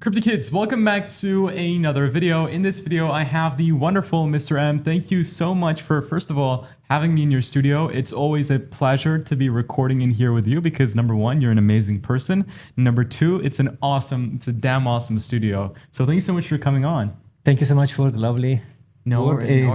Crypto Kids, welcome back to another video. In this video, I have the wonderful Mr. M. Thank you so much for, first of all, having me in your studio. It's always a pleasure to be recording in here with you because number one, you're an amazing person. Number two, it's a damn awesome studio. So thank you so much for coming on. Thank you so much for the lovely word. It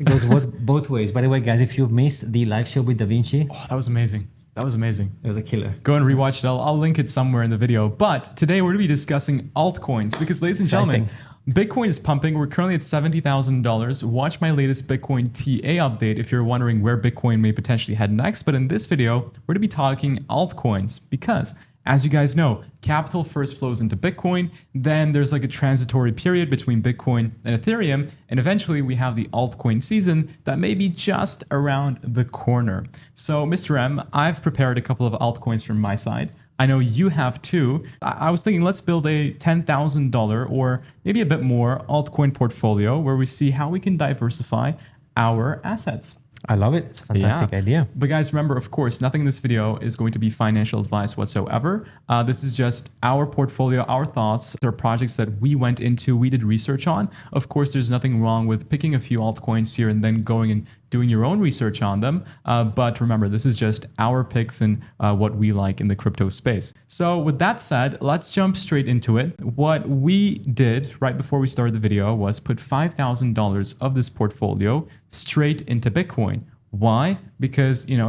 goes both ways. By the way, guys, if you've missed the live show with Da Vinci, oh, that was amazing. That was amazing. It was a killer. Go and rewatch it. I'll link it somewhere in the video. But today we're going to be discussing altcoins because, ladies and gentlemen, Bitcoin is pumping. We're currently at $70,000. Watch my latest Bitcoin TA update if you're wondering where Bitcoin may potentially head next. But in this video, we're going to be talking altcoins because, as you guys know, capital first flows into Bitcoin, then there's like a transitory period between Bitcoin and Ethereum, and eventually we have the altcoin season that may be just around the corner. So, Mr. M, I've prepared a couple of altcoins from my side. I know you have too. I was thinking let's build a $10,000 or maybe a bit more altcoin portfolio where we see how we can diversify our assets. I love it. It's a fantastic idea. But guys, remember, of course, nothing in this video is going to be financial advice whatsoever. This is just our portfolio, our thoughts. There are projects that we went into, we did research on. Of course, there's nothing wrong with picking a few altcoins here and then going and doing your own research on them. But remember, this is just our picks and what we like in the crypto space. So with that said, let's jump straight into it. What we did right before we started the video was put $5,000 of this portfolio straight into Bitcoin. Why? Because, you know,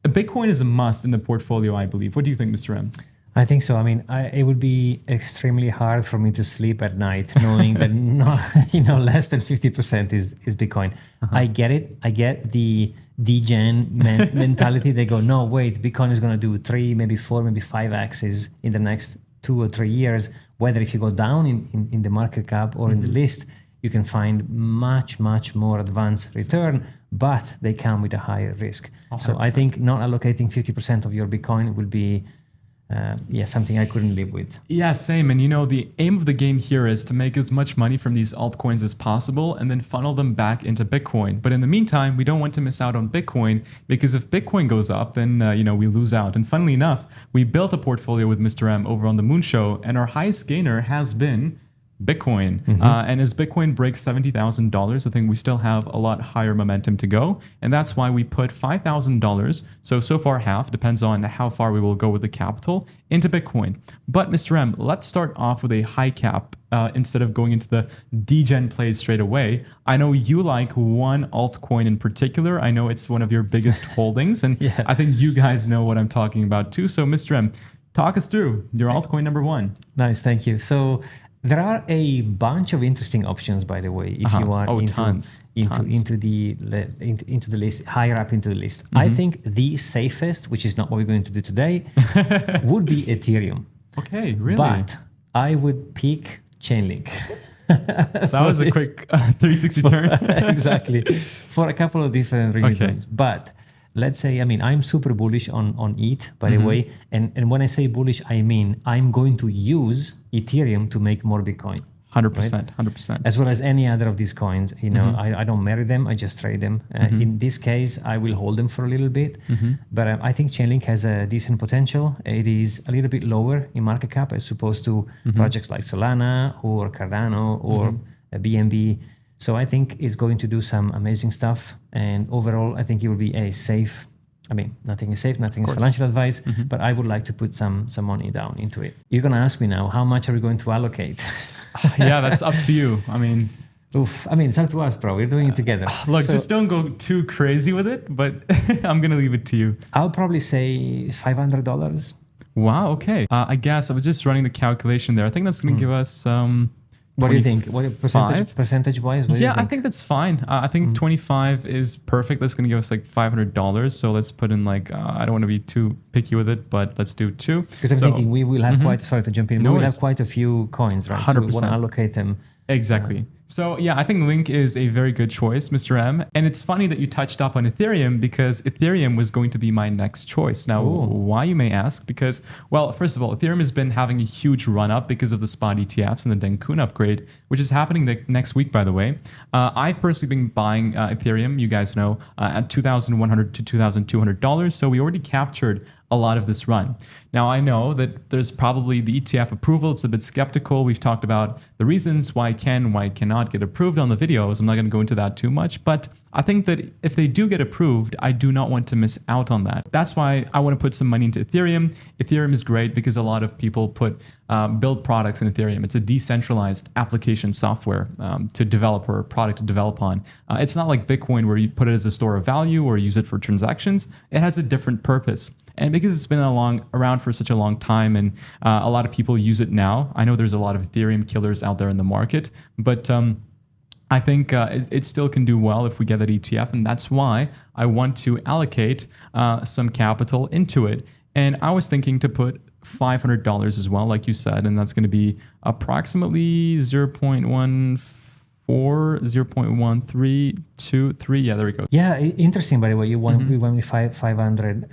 Bitcoin is a must in the portfolio, I believe. What do you think, Mr. M? I think so. I mean, it would be extremely hard for me to sleep at night knowing that less than 50% is Bitcoin. I get it. I get the degen mentality. They go, no, wait, Bitcoin is going to do 3, maybe 4, maybe 5x's in the next 2 or 3 years. Whether if you go down in the market cap or in the list, you can find much more advanced return, but they come with a higher risk. 100%. So I think not allocating 50% of your Bitcoin will be something I couldn't live with. Yeah, same. And you know, the aim of the game here is to make as much money from these altcoins as possible and then funnel them back into Bitcoin. But in the meantime, we don't want to miss out on Bitcoin because if Bitcoin goes up, then we lose out. And funnily enough, we built a portfolio with Mr. M over on the Moon Show, and our highest gainer has been Bitcoin. And as Bitcoin breaks $70,000, I think we still have a lot higher momentum to go. And that's why we put $5,000, so far half, depends on how far we will go with the capital, into Bitcoin. But Mr. M, let's start off with a high cap instead of going into the degen plays straight away. I know you like one altcoin in particular. I know it's one of your biggest holdings, and I think you guys know what I'm talking about too. So Mr. M, talk us through your altcoin number one. Nice, thank you. So there are a bunch of interesting options, by the way, if you are into the list, higher up into the list. I think the safest, which is not what we're going to do today, would be Ethereum. Okay, really? But I would pick Chainlink. That was a quick 360 turn. Exactly, for a couple of different reasons. Okay. But let's say, I'm super bullish on ETH, by the way. And when I say bullish, I mean I'm going to use Ethereum to make more Bitcoin. 100%, right? 100%. As well as any other of these coins. I don't marry them, I just trade them. In this case, I will hold them for a little bit. But I think Chainlink has a decent potential. It is a little bit lower in market cap as opposed to projects like Solana or Cardano or BNB. So I think it's going to do some amazing stuff. And overall, I think it will be a safe, nothing is safe, nothing is financial advice, but I would like to put some money down into it. You're going to ask me now, how much are we going to allocate? Yeah, that's up to you. It's up to us, bro. We're doing it together. Look, just don't go too crazy with it, but I'm going to leave it to you. I'll probably say $500. Wow, okay. I guess I was just running the calculation there. I think that's going to give us... What do you think? What percentage-wise? I think that's fine. I think 25 is perfect. That's going to give us like $500. So let's put in I don't want to be too picky with it, but let's do 2. Because I'm thinking we will have sorry to jump in, we will have quite a few coins, right? 100%. So we want to allocate them. Exactly. So yeah, I think Link is a very good choice, Mr. M. And it's funny that you touched up on Ethereum because Ethereum was going to be my next choice. Now, why you may ask? Because, well, first of all, Ethereum has been having a huge run up because of the spot ETFs and the Denkun upgrade, which is happening next week, by the way. I've personally been buying Ethereum, you guys know, at $2,100 to $2,200. So we already captured a lot of this run. Now, I know that there's probably the ETF approval. It's a bit skeptical. We've talked about the reasons why it can, why it cannot get approved on the videos. I'm not going to go into that too much, but I think that if they do get approved, I do not want to miss out on that. That's why I want to put some money into Ethereum. Ethereum is great because a lot of people build products in Ethereum. It's a decentralized application software to develop, or a product to develop on. It's not like Bitcoin where you put it as a store of value or use it for transactions. It has a different purpose. And because it's been around for such a long time, and a lot of people use it now, I know there's a lot of Ethereum killers out there in the market, but I think it still can do well if we get that ETF, and that's why I want to allocate some capital into it. And I was thinking to put $500 as well, like you said, and that's going to be approximately 0.1323. Yeah, there we go. Yeah, interesting. By the way, we went with 500.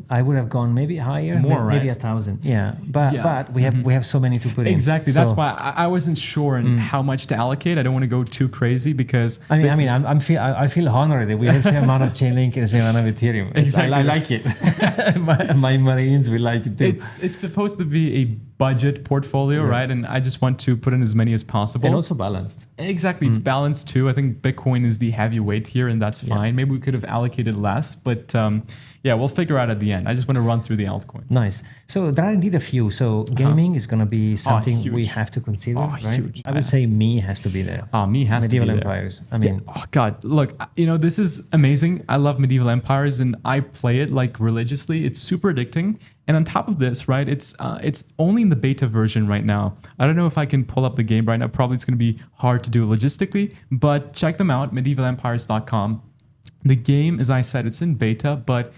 I would have gone maybe higher, more, maybe right? 1,000. Yeah, but we have so many to put in. Exactly. That's why I wasn't sure on how much to allocate. I don't want to go too crazy because I feel honored that we have the same amount of Chainlink and the same amount of Ethereum. Exactly. I like it. my Marines will like it too. It's supposed to be a budget portfolio, right? And I just want to put in as many as possible. And also balanced. Exactly. It's balanced too. I think Bitcoin is the heavyweight here, and that's fine. Maybe we could have allocated less, but we'll figure out at the end. I just want to run through the altcoins. Nice. So there are indeed a few. So gaming is going to be something we have to consider, right? Huge. I would say Me has to be there. Me has Medieval to be Empires. there. God, look, this is amazing. I love Medieval Empires, and I play it like religiously. It's super addicting. And on top of this, right, it's only in the beta version right now. I don't know if I can pull up the game right now. Probably it's going to be hard to do logistically, but check them out, medievalempires.com. The game, as I said, it's in beta, but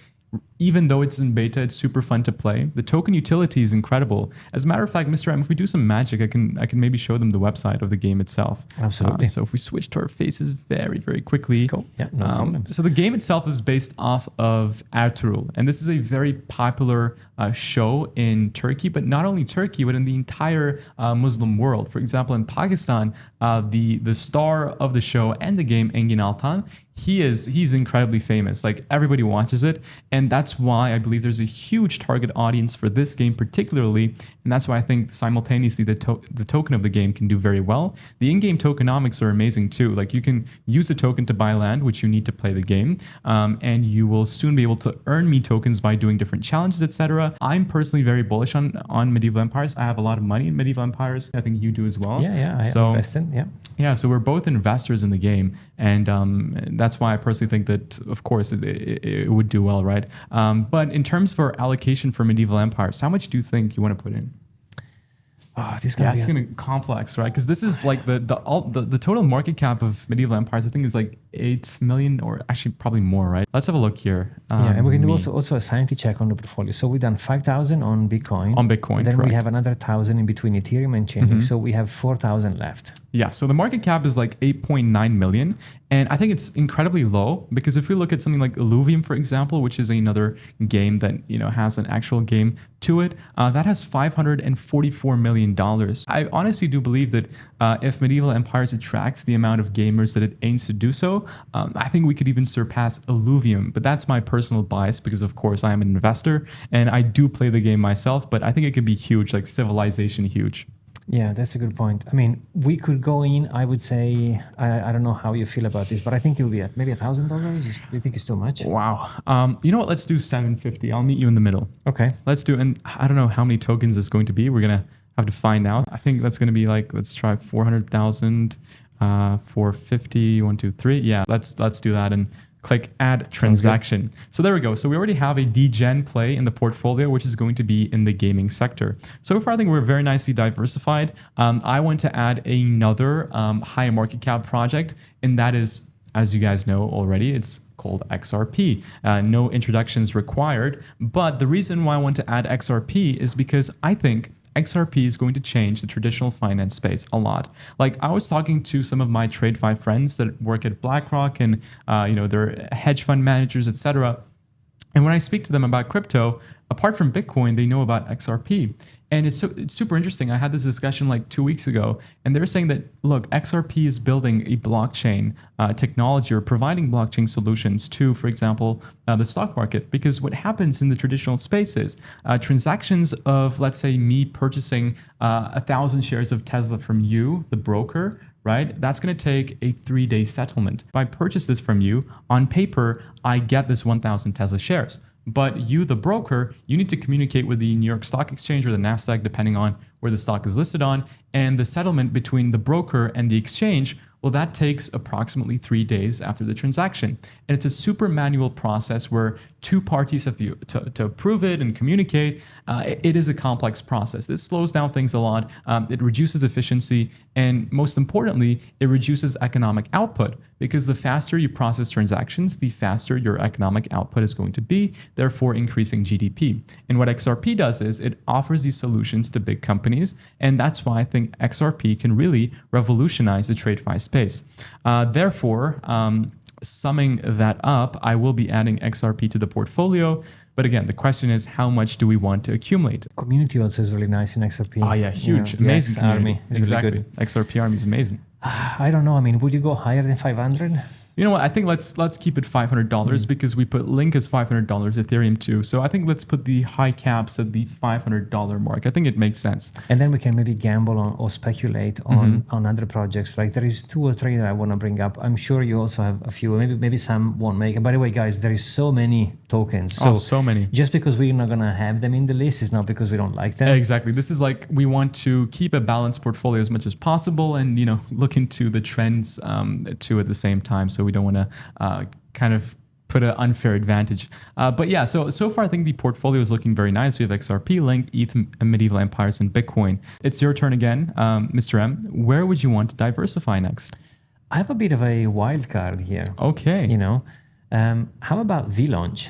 even though it's in beta, it's super fun to play. The token utility is incredible. As a matter of fact, Mr. M, if we do some magic, I can maybe show them the website of the game itself. Absolutely. So if we switch to our faces very, very quickly. Cool. Yeah, no problem. So the game itself is based off of Ertuğrul, and this is a very popular show in Turkey, but not only Turkey, but in the entire Muslim world. For example, in Pakistan, the star of the show and the game, Engin Altan, he's incredibly famous. Like, everybody watches it, and that's why I believe there's a huge target audience for this game particularly, and that's why I think simultaneously the token of the game can do very well. The in-game tokenomics are amazing too. Like, you can use a token to buy land, which you need to play the game, and you will soon be able to earn me tokens by doing different challenges, etc. I'm personally very bullish on Medieval Empires. I have a lot of money in Medieval Empires. I think you do as well. Yeah, I invest in, Yeah, so we're both investors in the game, and that's why I personally think that, of course, it would do well, right? But in terms of our allocation for Medieval Empires, how much do you think you want to put in? It's going to be complex, right? Because this is like the total market cap of Medieval Empires, I think, is like 8 million, or actually probably more, right? Let's have a look here. And we can do also a sanity check on the portfolio. So we've done 5,000 on Bitcoin. On Bitcoin, then correct. we have another 1,000 in between Ethereum and Chainlink. So we have 4,000 left. Yeah, so the market cap is like 8.9 million. And I think it's incredibly low, because if we look at something like Illuvium, for example, which is another game that has an actual game to it, that has $544 million. I honestly do believe that if Medieval Empires attracts the amount of gamers that it aims to do so, I think we could even surpass Illuvium. But that's my personal bias, because of course I am an investor and I do play the game myself, but I think it could be huge, like Civilization huge. Yeah, that's a good point. I mean, we could go in, I would say, I don't know how you feel about this, but I think you'll be at maybe $1,000. Do you think it's too much? Wow. You know what? Let's do 750. I'll meet you in the middle. Okay. Let's do, and I don't know how many tokens it's going to be. We're going to have to find out. I think that's going to be like, let's try 400,000, 450, 1, 2, 3. Yeah, let's do that and click add transaction. So there we go. So we already have a degen play in the portfolio, which is going to be in the gaming sector. So far, I think we're very nicely diversified. I want to add another high market cap project, and that is, as you guys know already, it's called XRP. No introductions required. But the reason why I want to add XRP is because I think XRP is going to change the traditional finance space a lot. Like, I was talking to some of my TradeFi friends that work at BlackRock and they're hedge fund managers, etc. And when I speak to them about crypto, apart from Bitcoin, they know about XRP. And it's super interesting. I had this discussion like 2 weeks ago, and they're saying that, look, XRP is building a blockchain technology or providing blockchain solutions to, for example, the stock market. Because what happens in the traditional space is transactions of, let's say, me purchasing 1,000 shares of Tesla from you, the broker, right? That's going to take a 3-day settlement. If I purchase this from you, on paper, I get this 1,000 Tesla shares. But you, the broker, you need to communicate with the New York Stock Exchange or the NASDAQ, depending on where the stock is listed on. And the settlement between the broker and the exchange, well, that takes approximately 3 days after the transaction. And it's a super manual process where two parties have to approve it and communicate. It is a complex process. This slows down things a lot. It reduces efficiency. And most importantly, it reduces economic output, because the faster you process transactions, the faster your economic output is going to be, therefore increasing GDP. And what XRP does is it offers these solutions to big companies. And that's why I think XRP can really revolutionize the TradeFi space. Therefore, summing that up, I will be adding XRP to the portfolio. But again, the question is, how much do we want to accumulate? Community also is really nice in XRP. Oh yeah, huge, amazing community. Army is exactly. really good. XRP Army is amazing. I don't know. I mean, would you go higher than 500? You know what? I think let's keep it $500 because we put Link as $500, Ethereum too. So I think let's put the high caps at the $500 mark. I think it makes sense. And then we can maybe gamble on or speculate on other projects. Like there is 2 or 3 that I want to bring up. I'm sure you also have a few. Maybe some won't make it. By the way, guys, there is so many tokens. So many. Just because we're not gonna have them in the list is not because we don't like them. Exactly. This is like we want to keep a balanced portfolio as much as possible, and look into the trends too at the same time. So we don't want to kind of put an unfair advantage. But yeah, so far I think the portfolio is looking very nice. We have XRP, Link, ETH, Medieval Empires, and Bitcoin. It's your turn again, Mr. M. Where would you want to diversify next? I have a bit of a wild card here. Okay. How about VLaunch?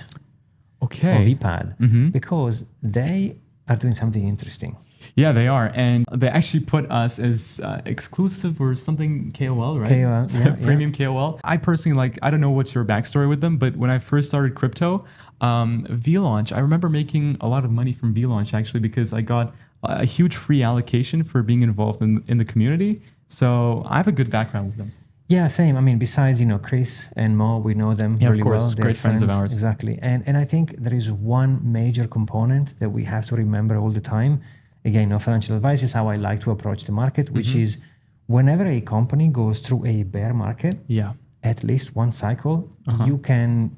Okay. Or VPAD? Because they are doing something interesting. Yeah, they are. And they actually put us as exclusive or something KOL, right? KOL, yeah. Premium KOL. I personally I don't know what's your backstory with them, but when I first started crypto, VLaunch, I remember making a lot of money from VLaunch actually because I got a huge free allocation for being involved in the community. So I have a good background with them. Yeah, same. I mean, besides, Chris and Mo, we know them really well. They're great friends of ours. Exactly. And I think there is one major component that we have to remember all the time. Again, no financial advice is how I like to approach the market, which is whenever a company goes through a bear market, at least one cycle, you can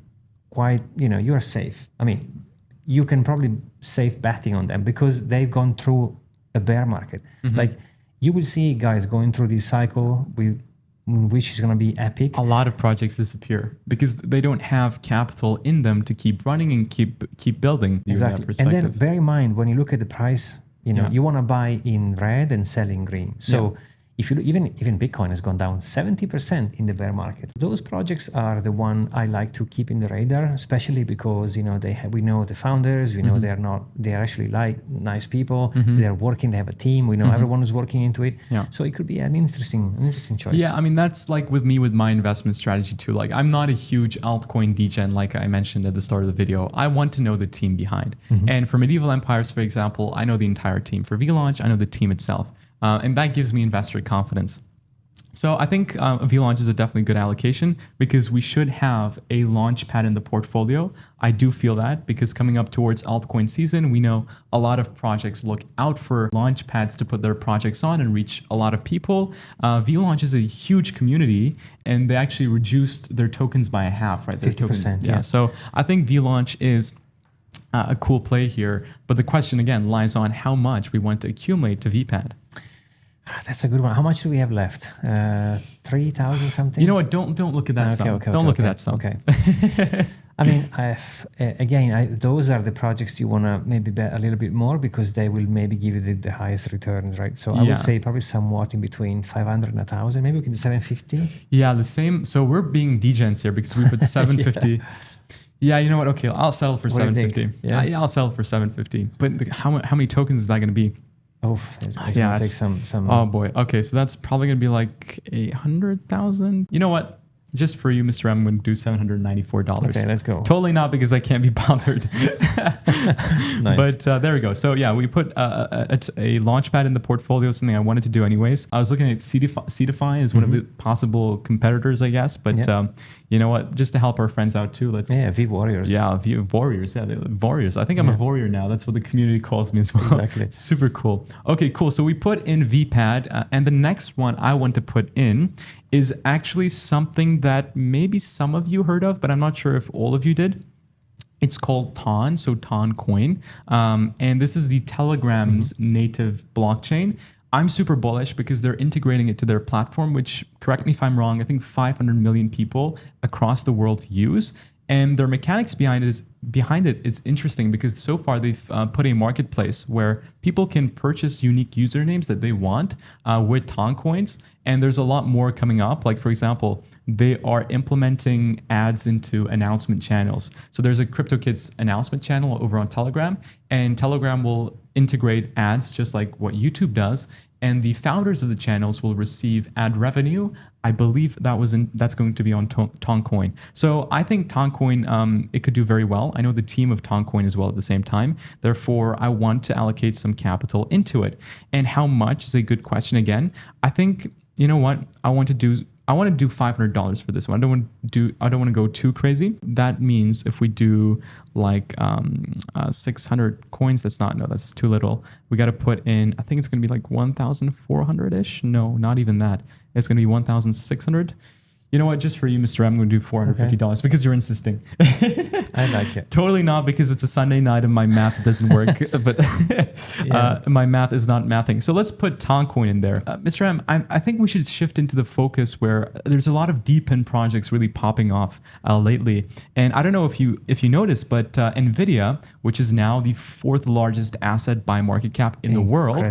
you are safe. I mean, you can probably safe betting on them because they've gone through a bear market. Like you will see guys going through this cycle which is going to be epic. A lot of projects disappear because they don't have capital in them to keep running and keep building. Exactly. And then bear in mind, when you look at the price, you want to buy in red and sell in green. So if you even Bitcoin has gone down 70% in the bear market. Those projects are the one I like to keep in the radar, especially because we know the founders, we know they're actually nice people. They're working, they have a team. We know everyone is working into it. Yeah. So it could be an interesting choice. Yeah, I mean that's like with me with my investment strategy too. Like I'm not a huge altcoin degen like I mentioned at the start of the video. I want to know the team behind. And for Medieval Empires, for example, I know the entire team. For VLaunch, I know the team itself. And that gives me investor confidence. So I think VLaunch is a definitely good allocation because we should have a launch pad in the portfolio. I do feel that because coming up towards altcoin season, we know a lot of projects look out for launch pads to put their projects on and reach a lot of people. VLaunch is a huge community and they actually reduced their tokens by a half, right? 50%. Yeah. So I think VLaunch is a cool play here. But the question again lies on how much we want to accumulate to VPAD. That's a good one. How much do we have left? 3,000 something? You know what? Don't look at that sum. Don't look at that sum. Okay. I mean, those are the projects you want to maybe bet a little bit more because they will maybe give you the highest returns, right? So I would say probably somewhat in between 500 and 1,000. Maybe we can do 750. Yeah, the same. So we're being degens here because we put 750. Yeah, you know what? Okay, I'll settle for 750. Yeah, I'll settle for 750. But how many tokens is that going to be? Oh, it's gonna take some. Oh boy. Okay, so that's probably gonna be like 100,000. You know what? Just for you, Mr. M, I'm going to do $794. Okay, let's go. Totally not because I can't be bothered. Nice. But there we go. So yeah, we put a launchpad in the portfolio, something I wanted to do anyways. I was looking at Seedify as one of the possible competitors, I guess. But you know what? Just to help our friends out too, let's... Yeah, V Warriors. Yeah, Warriors. Yeah, Warriors. I think I'm a warrior now. That's what the community calls me as well. Exactly. Super cool. Okay, cool. So we put in VPAD, and the next one I want to put in is actually something that maybe some of you heard of, but I'm not sure if all of you did. It's called TON, so TON coin. And this is the Telegram's native blockchain. I'm super bullish because they're integrating it to their platform, which, correct me if I'm wrong, I think 500 million people across the world use. And their mechanics behind it is interesting because so far they've put a marketplace where people can purchase unique usernames that they want with TON coins. And there's a lot more coming up. Like, for example, they are implementing ads into announcement channels. So there's a CryptoKids announcement channel over on Telegram, and Telegram will integrate ads just like what YouTube does. And the founders of the channels will receive ad revenue. I believe that's going to be on Toncoin. So I think Toncoin, it could do very well. I know the team of Toncoin as well at the same time. Therefore, I want to allocate some capital into it. And how much is a good question again. I think, you know what, I want to do $500 for this one. I don't want to go too crazy. That means if we do like 600 coins, that's too little. We got to put in, I think it's going to be like 1,400-ish. No, not even that. It's going to be 1,600. You know what? Just for you, Mr. M, I'm going to do $450 because you're insisting. I like it. Totally not because it's a Sunday night and my math doesn't work, but my math is not mathing. So let's put Toncoin in there. Mr. M, I think we should shift into the focus where there's a lot of deep in projects really popping off lately. And I don't know if you noticed, but NVIDIA, which is now the 4th largest asset by market cap in the world,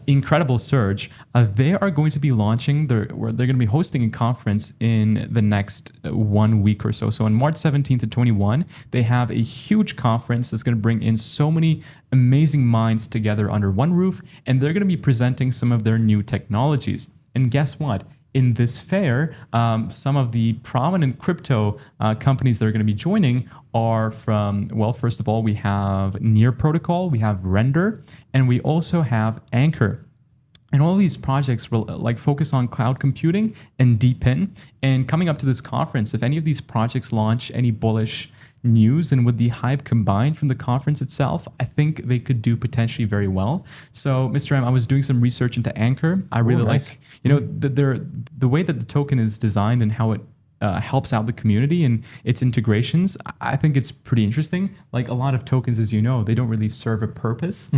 incredible surge. They are going to be launching, they're going to be hosting a conference in the next 1 week or so. So on March 17th to 21, they have a huge conference that's going to bring in so many amazing minds together under one roof, and they're going to be presenting some of their new technologies. And guess what? In this fair, some of the prominent crypto companies that are going to be joining are from, well, first of all, we have Near Protocol, we have Render, and we also have Anchor. And all these projects will like focus on cloud computing and DeepIn. And coming up to this conference, if any of these projects launch any bullish news and with the hype combined from the conference itself, I think they could do potentially very well. So, Mr. M, I was doing some research into Anchor. I really like, the way that the token is designed and how it helps out the community and its integrations. I think it's pretty interesting. Like a lot of tokens, as you know, they don't really serve a purpose.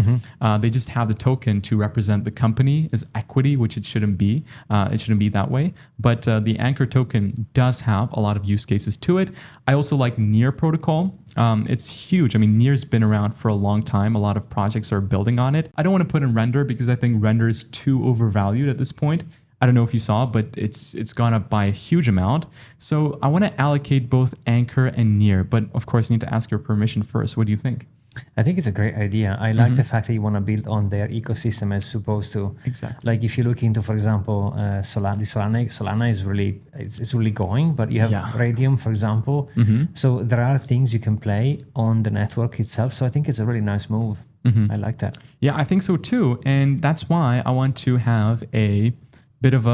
They just have the token to represent the company as equity, which it shouldn't be. It shouldn't be that way. But the Anchor token does have a lot of use cases to it. I also like Near Protocol. It's huge. I mean, Near's been around for a long time. A lot of projects are building on it. I don't want to put in Render because I think Render is too overvalued at this point. I don't know if you saw, but it's gone up by a huge amount. So I want to allocate both Anchor and Near, but of course I need to ask your permission first. What do you think? I think it's a great idea. I like the fact that you want to build on their ecosystem as opposed to like if you look into, for example, Solana is really it's really going, but you have Radium, for example. So there are things you can play on the network itself. So I think it's a really nice move. I like that. Yeah, I think so too, and that's why I want to have a bit of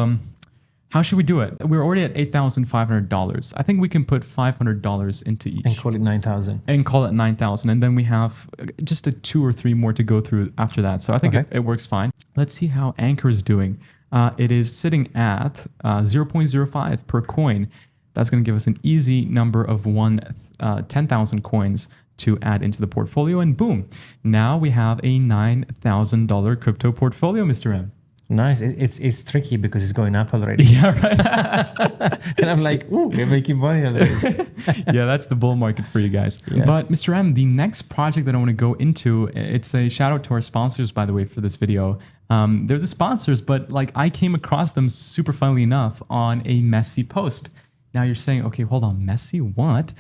how should we do it? We're already at $8,500. I think we can put $500 into each and call it 9,000. And call it 9,000, and then we have just 2 or 3 more to go through after that. So I think it works fine. Let's see how Anchor is doing. It is sitting at 0.05 per coin. That's going to give us an easy number of 10,000 coins to add into the portfolio, and boom, now we have a $9,000 crypto portfolio, Mr. M. Nice. It's tricky because it's going up already. Yeah, right. And I'm like, ooh, we're making money on this. Yeah, that's the bull market for you guys. Yeah. But Mr. M, the next project that I want to go into, it's a shout out to our sponsors, by the way, for this video. They're the sponsors, but like I came across them super funnily enough on a Messi post. Now you're saying, okay, hold on, Messi, what?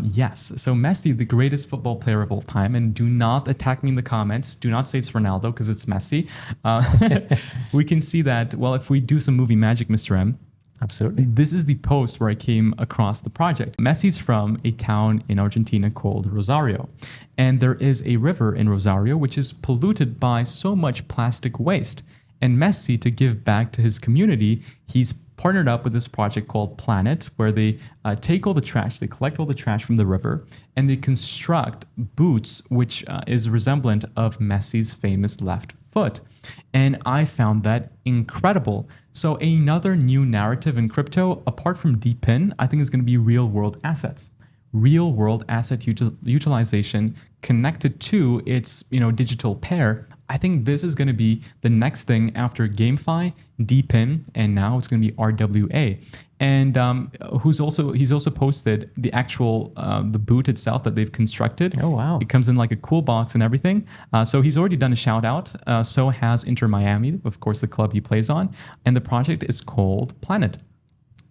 Yes, so Messi, the greatest football player of all time, and do not attack me in the comments. Do not say it's Ronaldo because it's Messi. We can see that, well, if we do some movie magic, Mr. M, Absolutely. This is the post where I came across the project. Messi's from a town in Argentina called Rosario. And there is a river in Rosario which is polluted by so much plastic waste. And Messi, to give back to his community, he's partnered up with this project called Planet, where they take all the trash, they collect all the trash from the river, and they construct boots, which is resemblant of Messi's famous left foot. And I found that incredible. So another new narrative in crypto, apart from DePIN, I think is going to be real world assets. Real world asset utilization connected to its digital pair. I think this is going to be the next thing after GameFi, DePIN, and now it's going to be RWA. And he's also posted the actual the boot itself that they've constructed. Oh wow! It comes in like a cool box and everything. So he's already done a shout out. So has Inter Miami, of course, the club he plays on, and the project is called Planet.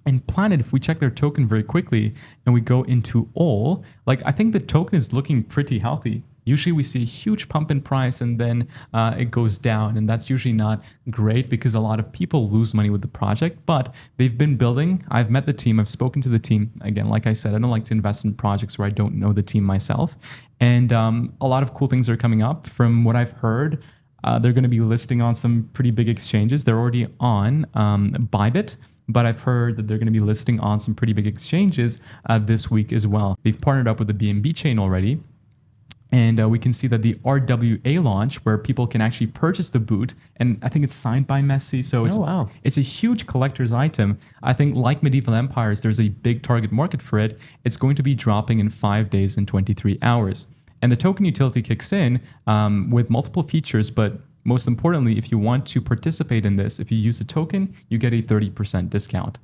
And Planet, if we check their token very quickly and we go into all, I think the token is looking pretty healthy. Usually we see a huge pump in price and then it goes down. And that's usually not great because a lot of people lose money with the project. But they've been building. I've met the team. I've spoken to the team. Again, like I said, I don't like to invest in projects where I don't know the team myself. And a lot of cool things are coming up. From what I've heard, they're going to be listing on some pretty big exchanges. They're already on Bybit. But I've heard that they're going to be listing on some pretty big exchanges this week as well. They've partnered up with the BNB chain already. And we can see that the RWA launch, where people can actually purchase the boot, and I think it's signed by Messi. So it's a huge collector's item. I think like Medieval Empires, there's a big target market for it. It's going to be dropping in 5 days and 23 hours. And the token utility kicks in with multiple features, but most importantly, if you want to participate in this, if you use a token, you get a 30% discount.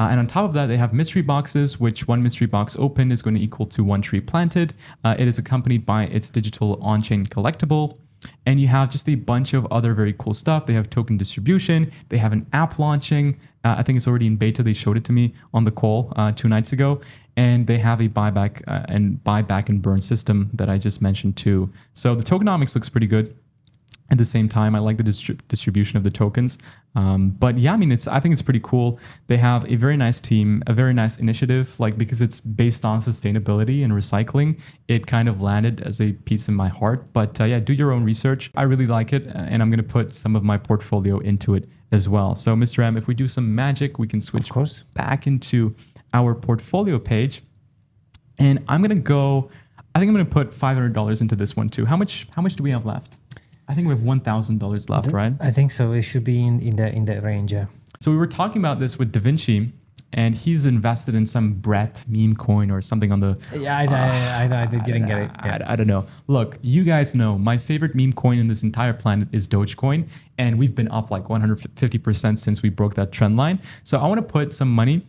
And on top of that, they have mystery boxes, which one mystery box opened is going to equal to one tree planted. It is accompanied by its digital on-chain collectible. And you have just a bunch of other very cool stuff. They have token distribution. They have an app launching. I think it's already in beta. They showed it to me on the call 2 nights ago. And they have a buyback and burn system that I just mentioned too. So the tokenomics looks pretty good. At the same time, I like the distribution of the tokens. But yeah, I think it's pretty cool. They have a very nice team, a very nice initiative, because it's based on sustainability and recycling. It kind of landed as a piece in my heart. But yeah, do your own research. I really like it. And I'm going to put some of my portfolio into it as well. So Mr. M, if we do some magic, we can switch back into our portfolio page. And I think I'm going to put $500 into this one too. How much do we have left? I think we have $1,000 left, right? I think so. It should be in that range, yeah. So we were talking about this with Da Vinci, and he's invested in some Brett meme coin or something on the... Yeah, I didn't get it. Yeah. I don't know. Look, you guys know my favorite meme coin in this entire planet is Dogecoin, and we've been up 150% since we broke that trend line. So I want to put some money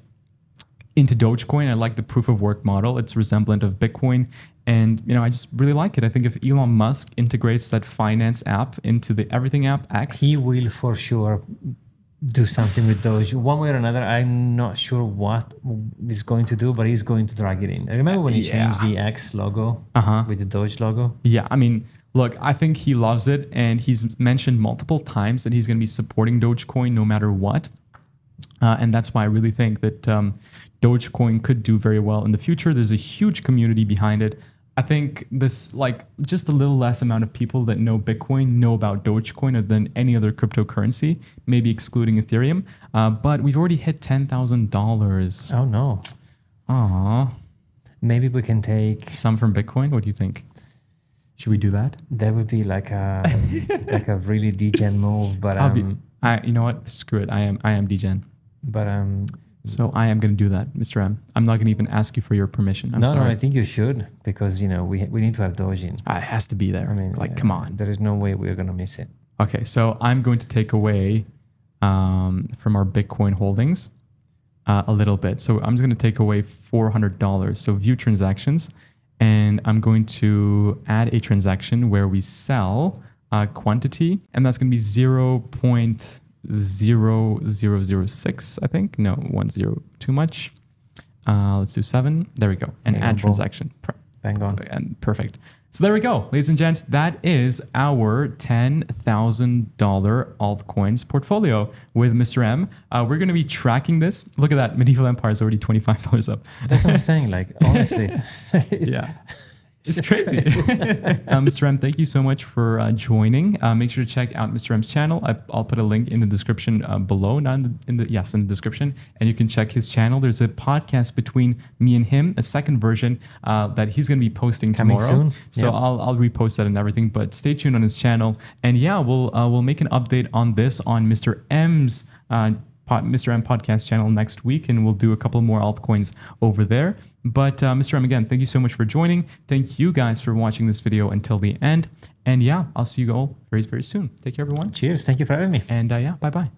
into Dogecoin. I like the proof of work model. It's resemblant of Bitcoin. And, I just really like it. I think if Elon Musk integrates that finance app into the Everything app X, he will for sure do something with Doge. One way or another, I'm not sure what he's going to do, but he's going to drag it in. I remember when he changed the X logo with the Doge logo. Yeah, look, I think he loves it. And he's mentioned multiple times that he's going to be supporting Dogecoin no matter what. And that's why I really think that Dogecoin could do very well in the future. There's a huge community behind it. I think this, just a little less amount of people that know Bitcoin know about Dogecoin than any other cryptocurrency, maybe excluding Ethereum. But we've already hit $10,000. Oh, no. Aw. Maybe we can take... some from Bitcoin? What do you think? Should we do that? That would be like a really degen move, but... you know what? Screw it. I am degen. But... So I am going to do that, Mr. M. I'm not going to even ask you for your permission. I'm sorry. No, I think you should, because we need to have Doge in. It has to be there. Come on. There is no way we're going to miss it. Okay, so I'm going to take away from our Bitcoin holdings a little bit. So I'm just going to take away $400. So view transactions, and I'm going to add a transaction where we sell quantity, and that's going to be 0.0006, I think. No, 1 0 too much. Let's do 7. There we go. And add transaction. Bang on. And perfect. So there we go, ladies and gents. That is our $10,000 altcoins portfolio with Mr. M. We're going to be tracking this. Look at that. Medieval Empire is already $25 up. That's what I'm saying. Like, honestly. Yeah. It's crazy. Mr. M, thank you so much for joining. Make sure to check out Mr. M's channel. I'll put a link in the description below, not in the description, and you can check his channel. There's a podcast between me and him, a second version that he's going to be posting Coming tomorrow. soon. So Yep. I'll repost that and everything. But stay tuned on his channel, and yeah, we'll make an update on this on Mr. M's Mr. M podcast channel next week, and we'll do a couple more altcoins over there. But Mr. M, again, thank you so much for joining. Thank you guys for watching this video until the end. And yeah, I'll see you all very, very soon. Take care, everyone. Cheers. Thank you for having me. And yeah, bye-bye.